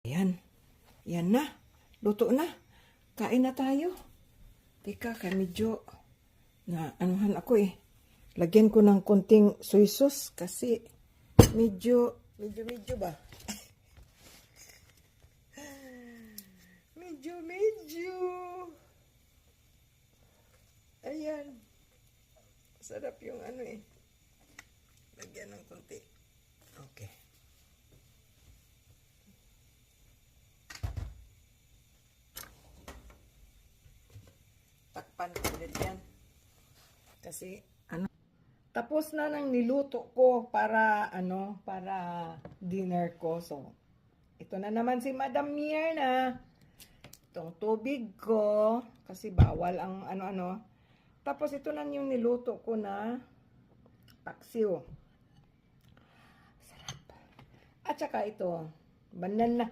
Ayan. Yan na. Luto na. Kain na tayo. Teka, kaya medyo na anuhan ako eh. Lagyan ko ng konting soy sauce kasi medyo ba? medyo. Ayan. Sarap yung ano eh. Lagyan ng konti. Okay. Takpan ko ulit yan. Kasi, tapos na nang niluto ko para, para dinner ko. So, ito na naman si Madam Myrna. Itong tubig ko. Kasi bawal ang Tapos, ito na yung niluto ko na paksiw. Sarap. At saka ito, banana.